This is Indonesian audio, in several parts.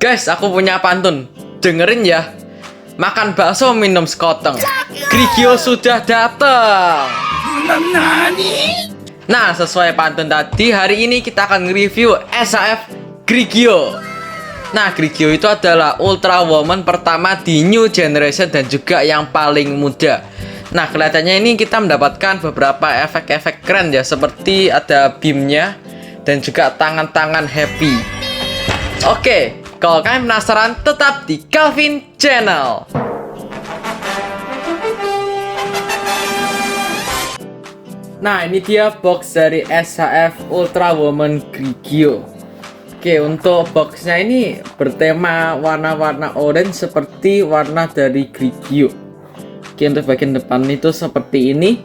Guys, aku punya pantun. Dengerin ya. Makan bakso minum sekoteng. Grigio sudah datang. Nah, sesuai pantun tadi, hari ini kita akan review SAF Grigio. Nah, Grigio itu adalah Ultra Woman pertama di New Generation dan juga yang paling muda. Nah, kelihatannya ini kita mendapatkan beberapa efek-efek keren ya, seperti ada beamnya dan juga tangan-tangan happy. Oke, kalau kalian penasaran, tetap di Calvin Channel. Nah, ini dia box dari SAF Ultra Woman Grigio. Oke, untuk boxnya ini bertema warna-warna orange seperti warna dari Grigio. Oke, untuk bagian depan itu seperti ini.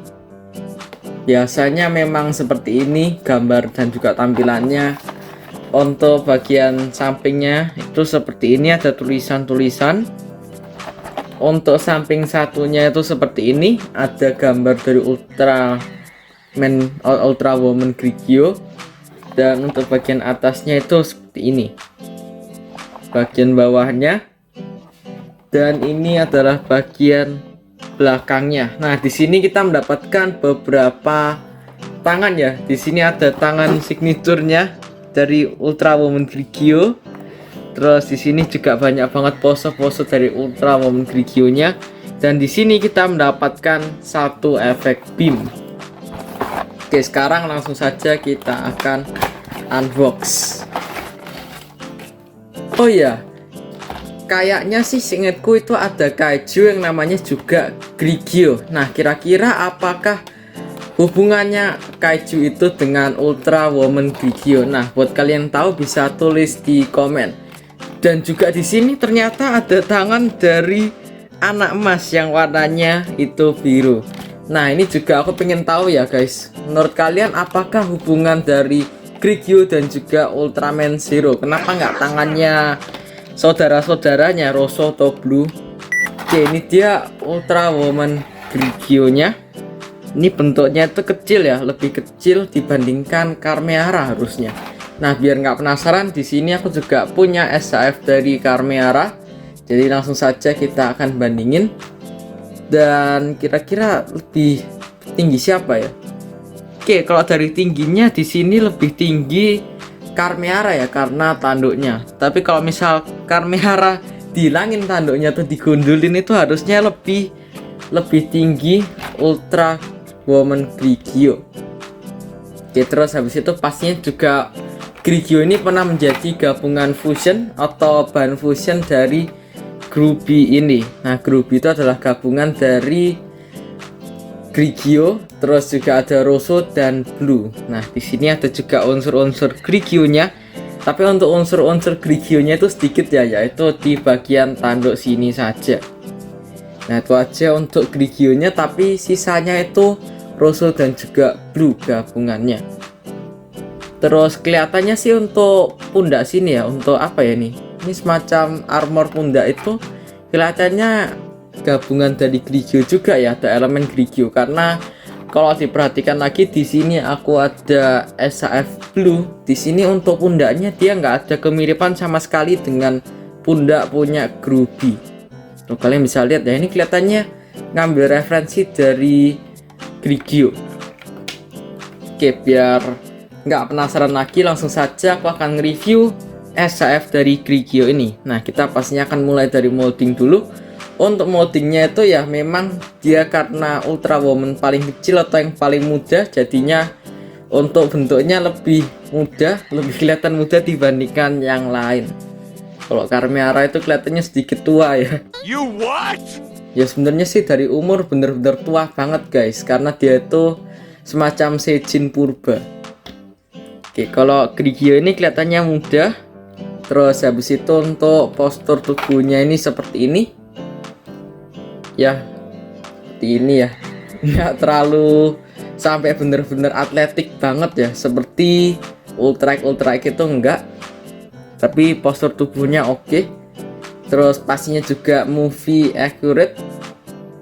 Biasanya memang seperti ini gambar dan juga tampilannya. Untuk bagian sampingnya itu seperti ini, ada tulisan-tulisan. Untuk samping satunya itu seperti ini, ada gambar dari Ultra Woman Grigio. Dan untuk bagian atasnya itu seperti ini, bagian bawahnya, dan ini adalah bagian belakangnya. Nah, di sini kita mendapatkan beberapa tangan ya. Di sini ada tangan signaturnya dari Ultra Woman Grigio. Terus di sini juga banyak banget pose-pose dari Ultra Woman Grigio-nya. Dan di sini kita mendapatkan satu efek beam. Oke, sekarang langsung saja kita akan unbox. Oh ya, kayaknya sih seingatku itu ada kaiju yang namanya juga Grigio. Nah, kira-kira apakah hubungannya kaiju itu dengan Ultra Woman Grigio? Nah, buat kalian tahu bisa tulis di komen. Dan juga di sini ternyata ada tangan dari anak emas yang warnanya itu biru. Nah, ini juga aku pengen tahu ya guys, menurut kalian apakah hubungan dari Grigio dan juga Ultraman Zero? Kenapa nggak tangannya saudara-saudaranya Rosso atau Blue? Oke, ini dia Ultra Woman Grigio nya. Ini bentuknya itu kecil ya, lebih kecil dibandingkan Carmeara harusnya. Nah, biar nggak penasaran, di sini aku juga punya SAF dari Carmeara. Jadi langsung saja kita akan bandingin. Dan kira-kira lebih tinggi siapa ya? Oke, kalau dari tingginya di sini lebih tinggi Carmeara ya, karena tanduknya. Tapi kalau misal Carmeara dihilangin tanduknya atau digundulin, itu harusnya lebih tinggi Ultra Woman Grigio. Oke, terus habis itu pastinya juga Grigio ini pernah menjadi gabungan fusion atau bahan fusion dari Groovy ini. Nah, Groovy itu adalah gabungan dari Grigio, terus juga ada Rosso dan Blue. Nah, di sini ada juga unsur-unsur Grigio-nya. Tapi untuk unsur-unsur Grigio-nya itu sedikit ya, yaitu di bagian tanduk sini saja. Nah, itu aja untuk Grigio-nya, tapi sisanya itu Rosso dan juga Blue gabungannya. Terus kelihatannya sih untuk pundak sini ya, untuk apa ya nih? Ini semacam armor pundak itu kelihatannya gabungan dari Grigio juga ya, ada elemen Grigio. Karena kalau diperhatikan lagi di sini aku ada SAF Blue. Di sini untuk pundaknya dia nggak ada kemiripan sama sekali dengan pundak punya Groovy. Tuh, kalian bisa lihat ya, ini kelihatannya ngambil referensi dari Grigio. Oke, biar nggak penasaran lagi, langsung saja aku akan review SAF dari Grigio ini. Nah, kita pastinya akan mulai dari molding dulu. Untuk moldingnya itu ya memang dia karena Ultra Woman paling kecil atau yang paling muda, jadinya untuk bentuknya lebih muda, lebih kelihatan muda dibandingkan yang lain. Kalau Carmeara itu kelihatannya sedikit tua ya. You what? Ya sebenarnya sih dari umur bener-bener tua banget guys, karena dia itu semacam Seijin purba. Oke, kalau Grigio ini kelihatannya muda. Terus habis itu untuk postur tubuhnya ini seperti ini ya, seperti ini ya, nggak terlalu sampai bener-bener atletik banget ya seperti Ultra itu enggak, tapi postur tubuhnya oke. Terus pastinya juga movie accurate.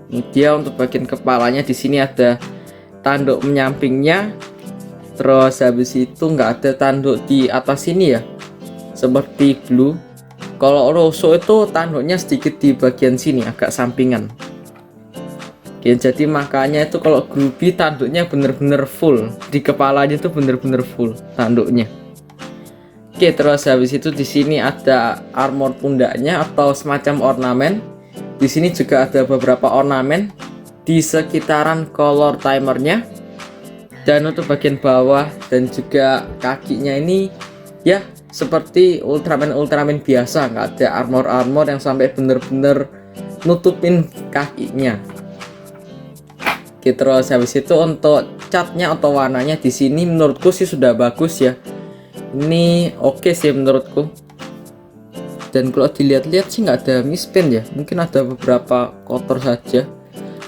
Ini dia untuk bagian kepalanya, di sini ada tanduk menyampingnya. Terus habis itu nggak ada tanduk di atas sini ya, seperti Blue. kalau Rosso itu tanduknya sedikit di bagian sini, agak sampingan. Oke, jadi makanya itu kalau Groovy tanduknya bener-bener full, di kepalanya itu bener-bener full tanduknya. Oke, terus habis itu di sini ada armor pundaknya atau semacam ornamen. Di sini juga ada beberapa ornamen di sekitaran color timernya. Dan untuk bagian bawah dan juga kakinya ini ya seperti Ultraman biasa, nggak ada armor yang sampai bener-bener nutupin kakinya. Oke, terus habis itu untuk catnya atau warnanya di sini menurutku sih sudah bagus ya. Ini oke sih menurutku. Dan kalau dilihat-lihat sih nggak ada mispaint ya, mungkin ada beberapa kotor saja.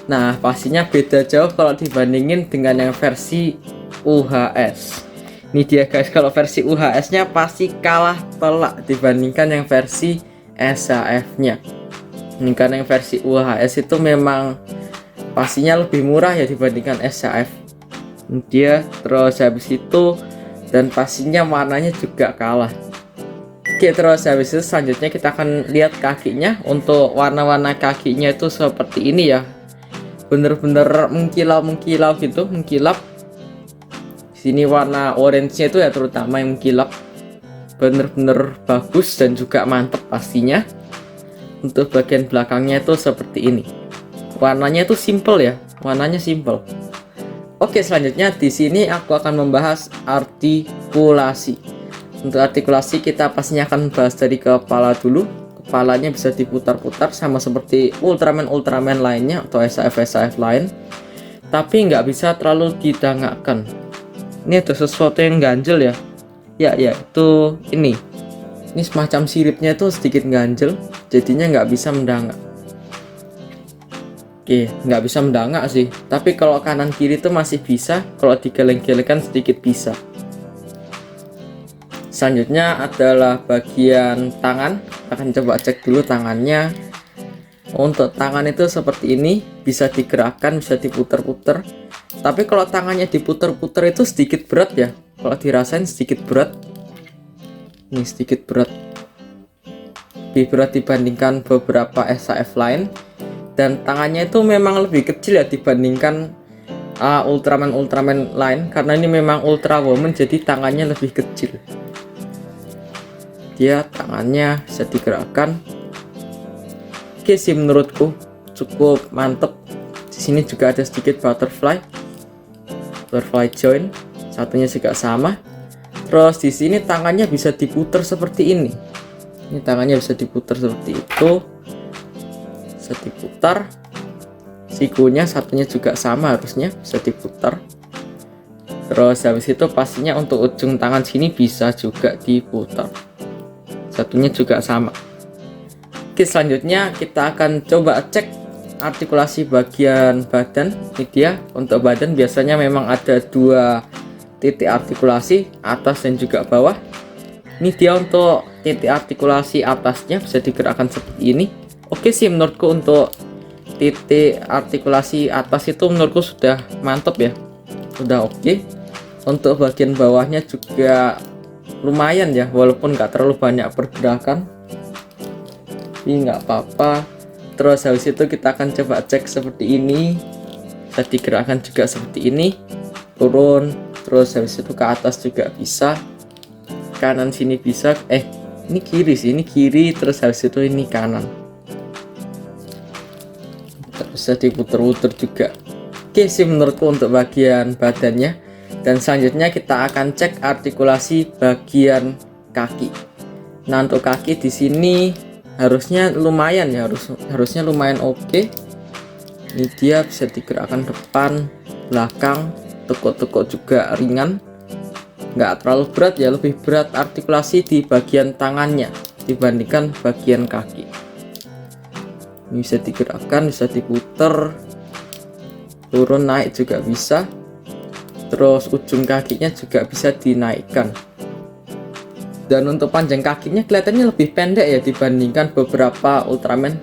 Nah, pastinya beda jauh kalau dibandingin dengan yang versi UHS. Ini dia guys, kalau versi UHS-nya pasti kalah telak dibandingkan yang versi SAF-nya. Ini karena yang versi UHS itu memang pastinya lebih murah ya dibandingkan SAF. Ini dia, terus habis itu dan pastinya warnanya juga kalah. Oke, terus habis itu selanjutnya kita akan lihat kakinya. Untuk warna-warna kakinya itu seperti ini ya, bener-bener mengkilau gitu, mengkilap. Sini warna orange-nya itu ya terutama yang mengkilap, bener-bener bagus dan juga mantep pastinya. Untuk bagian belakangnya itu seperti ini, warnanya itu simple ya, warnanya simple. Oke, selanjutnya di sini aku akan membahas artikulasi. Untuk artikulasi kita pastinya akan bahas dari kepala dulu. Kepalanya bisa diputar-putar sama seperti Ultraman lainnya atau SAF lain, tapi nggak bisa terlalu didangakkan. Ini ada sesuatu yang ganjel ya, itu ini semacam siripnya itu sedikit ganjel, jadinya nggak bisa mendangak. Oke, nggak bisa mendangak sih, tapi kalau kanan kiri itu masih bisa, kalau digeleng-gelengkan sedikit bisa. Selanjutnya adalah bagian tangan. Akan coba cek dulu tangannya. Untuk tangan itu seperti ini, bisa digerakkan, bisa diputer-puter. Tapi kalau tangannya diputer-puter itu sedikit berat ya, kalau dirasain sedikit berat. Ini sedikit berat, lebih berat dibandingkan beberapa SAF lain. Dan tangannya itu memang lebih kecil ya dibandingkan Ultraman lain, karena ini memang Ultra Woman, jadi tangannya lebih kecil. Dia tangannya bisa digerakkan. Oke sih, menurutku cukup mantep. Di sini juga ada sedikit butterfly joint, satunya juga sama. Terus di sini tangannya bisa diputar seperti ini. Ini tangannya bisa diputar seperti itu, bisa diputar. Sikunya satunya juga sama, harusnya bisa diputar. Terus habis itu pastinya untuk ujung tangan sini bisa juga diputar, satunya juga sama. Oke, selanjutnya kita akan coba cek artikulasi bagian badan. Ini dia, untuk badan biasanya memang ada dua titik artikulasi, atas dan juga bawah. Ini dia untuk titik artikulasi atasnya, bisa digerakkan seperti ini. Oke sih, menurutku untuk titik artikulasi atas itu menurutku sudah mantap ya, sudah oke. Untuk bagian bawahnya juga lumayan ya, walaupun nggak terlalu banyak pergerakan, tapi nggak apa-apa. Terus habis itu kita akan coba cek seperti ini, bisa digerakkan juga seperti ini, turun. Terus habis itu ke atas juga bisa, kanan sini bisa, ini kiri sih, ini kiri. Terus habis itu ini kanan, bisa diputer-puter juga. Oke sih menurutku untuk bagian badannya. Dan selanjutnya kita akan cek artikulasi bagian kaki. Nah, untuk kaki di sini harusnya lumayan ya, harusnya lumayan oke. Ini dia bisa digerakkan depan, belakang, tekuk-tekuk juga ringan, nggak terlalu berat ya. Lebih berat artikulasi di bagian tangannya dibandingkan bagian kaki. Ini bisa digerakkan, bisa diputer, turun naik juga bisa. Terus ujung kakinya juga bisa dinaikkan. Dan untuk panjang kakinya kelihatannya lebih pendek ya dibandingkan beberapa Ultraman.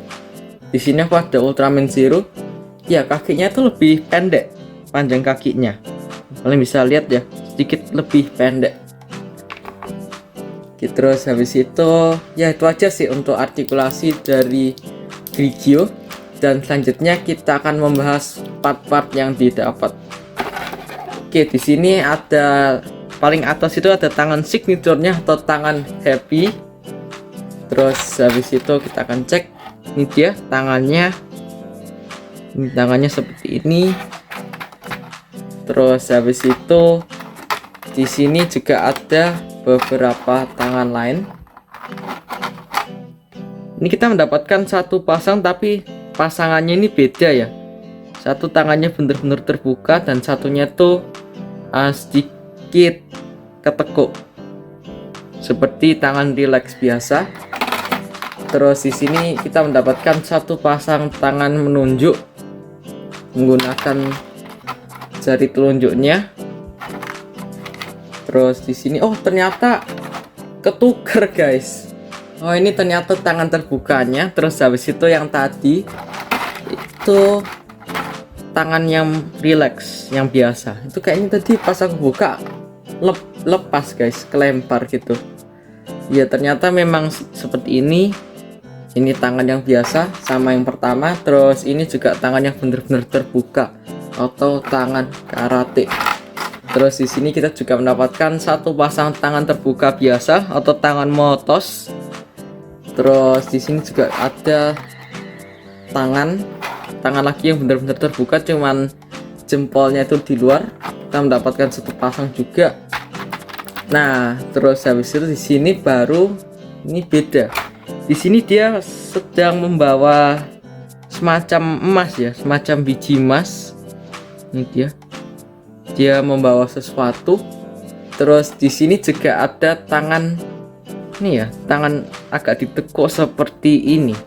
Di sini aku ada Ultraman Zero, ya kakinya itu lebih pendek, panjang kakinya. Kalian bisa lihat ya, sedikit lebih pendek. Terus habis itu ya itu aja sih untuk artikulasi dari Grigio, dan selanjutnya kita akan membahas part-part yang didapat. Oke, di sini ada paling atas itu ada tangan signaturenya atau tangan happy. Terus habis itu kita akan cek, ini dia tangannya. Ini tangannya seperti ini. Terus habis itu di sini juga ada beberapa tangan lain. Ini kita mendapatkan satu pasang, tapi pasangannya ini beda ya. Satu tangannya benar-benar terbuka dan satunya tuh sedikit ketekuk seperti tangan relax biasa. Terus di sini kita mendapatkan satu pasang tangan menunjuk menggunakan jari telunjuknya. Terus di sini ternyata ketuker guys. Ini ternyata tangan terbukanya. Terus habis itu yang tadi itu tangan yang relax yang biasa. Itu kayaknya tadi pas aku buka lepas guys, kelempar gitu. Ya ternyata memang seperti ini. Ini tangan yang biasa sama yang pertama. Terus ini juga tangan yang benar-benar terbuka atau tangan karate. Terus di sini kita juga mendapatkan satu pasang tangan terbuka biasa atau tangan motos. Terus di sini juga ada tangan lagi yang benar-benar terbuka, cuman jempolnya itu di luar. Kita mendapatkan satu pasang juga. Nah, terus habis itu di sini baru ini beda. Di sini dia sedang membawa semacam emas ya, semacam biji emas. Ini dia membawa sesuatu. Terus di sini juga ada tangan ini ya, tangan agak ditekuk seperti ini,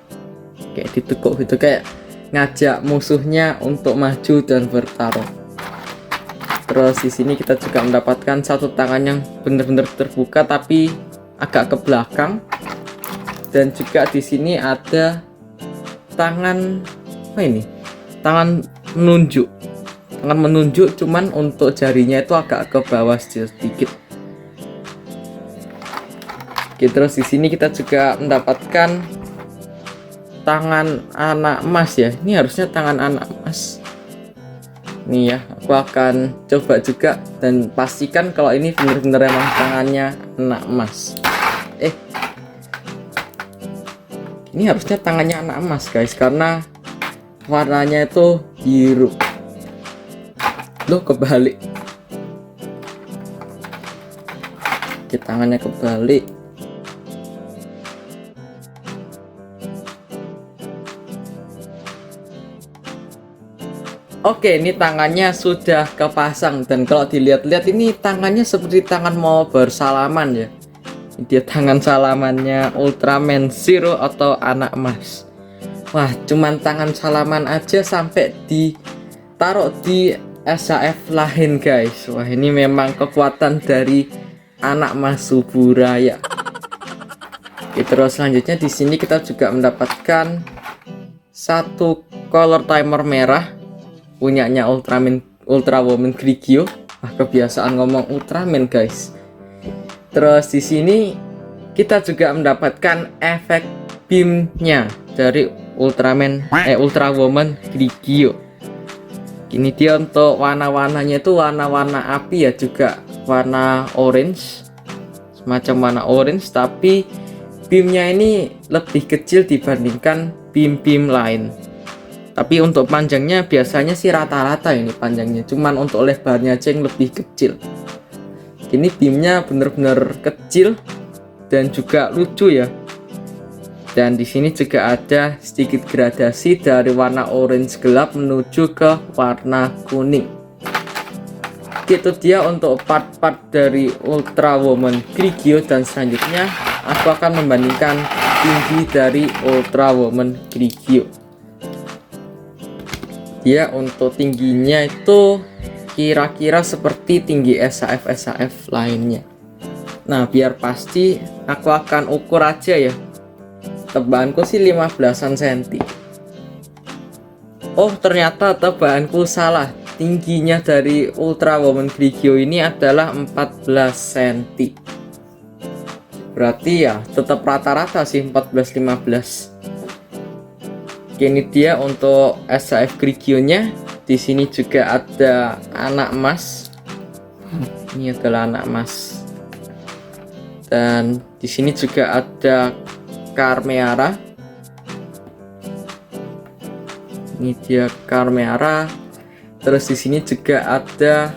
kayak ditekuk gitu, kayak ngajak musuhnya untuk maju dan bertarung. Terus di sini kita juga mendapatkan satu tangan yang benar-benar terbuka tapi agak ke belakang. Dan juga di sini ada tangan tangan menunjuk. Tangan menunjuk cuman untuk jarinya itu agak ke bawah sedikit. Oke, terus di sini kita juga mendapatkan tangan anak emas ya. Ini harusnya tangan anak emas. Nih ya, aku akan coba juga dan pastikan kalau ini benar-benar emang tangannya anak emas. Ini harusnya tangannya anak emas guys, karena warnanya itu biru. Loh, kebalik. Oke, tangannya kebalik. Oke, ini tangannya sudah kepasang, dan kalau dilihat-lihat ini tangannya seperti tangan mau bersalaman ya. Ini dia tangan salamannya Ultraman Zero atau anak emas. Wah, cuman tangan salaman aja sampai ditaruh di SHF lain guys. Wah, ini memang kekuatan dari anak emas Suburaya. Oke, terus selanjutnya di sini kita juga mendapatkan satu color timer merah punyanya Ultrawoman Grigio. Kebiasaan ngomong Ultraman guys. Terus di sini kita juga mendapatkan efek beamnya dari Ultrawoman Grigio. Ini dia untuk warna-warnanya itu warna-warna api ya, juga warna orange, semacam warna orange, tapi beamnya ini lebih kecil dibandingkan beam-beam lain. Tapi untuk panjangnya biasanya sih rata-rata ini panjangnya, cuman untuk lebarnya aja yang lebih kecil. Ini beamnya benar-benar kecil dan juga lucu ya. Dan di sini juga ada sedikit gradasi dari warna orange gelap menuju ke warna kuning. Itu dia untuk part-part dari Ultrawoman Grigio, dan selanjutnya aku akan membandingkan tinggi dari Ultrawoman Grigio. Dia untuk tingginya itu kira-kira seperti tinggi SHF lainnya. Nah, biar pasti aku akan ukur aja ya. Tebalanku sih 15-an cm. Oh, ternyata tebalanku salah. Tingginya dari Ultrawoman Grigio ini adalah 14 cm. berarti ya tetap rata-rata sih 14-15. Oke, ini dia untuk SHF Grigio-nya. Di sini juga ada anak emas. Ini adalah anak emas. Dan di sini juga ada Carmeara. Ini dia Carmeara. Terus di sini juga ada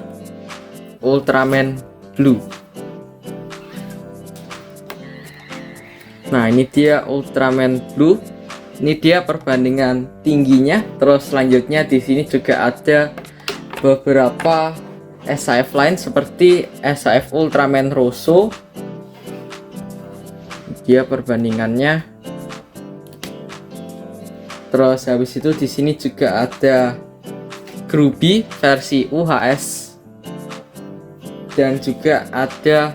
Ultraman Blue. Nah, ini dia Ultraman Blue. Ini dia perbandingan tingginya. Terus selanjutnya di sini juga ada beberapa SHF lain seperti SHF Ultraman Rosso. Dia perbandingannya. Terus habis itu di sini juga ada Groovy versi UHS dan juga ada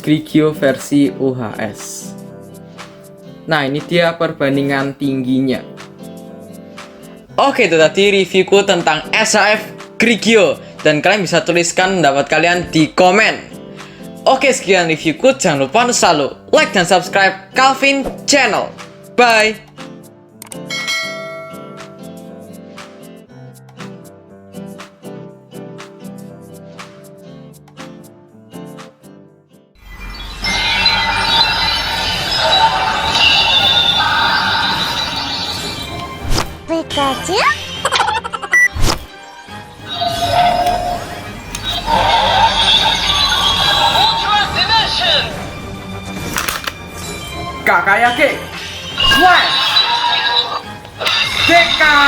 Grigio versi UHS. Nah, ini dia perbandingan tingginya. Oke, itu tadi reviewku tentang SHF Grigio. Dan kalian bisa tuliskan pendapat kalian di komen. Oke, sekian reviewku. Jangan lupa untuk selalu like dan subscribe Calvin Channel. Bye. Pikachu? Kakayake Flash Deka.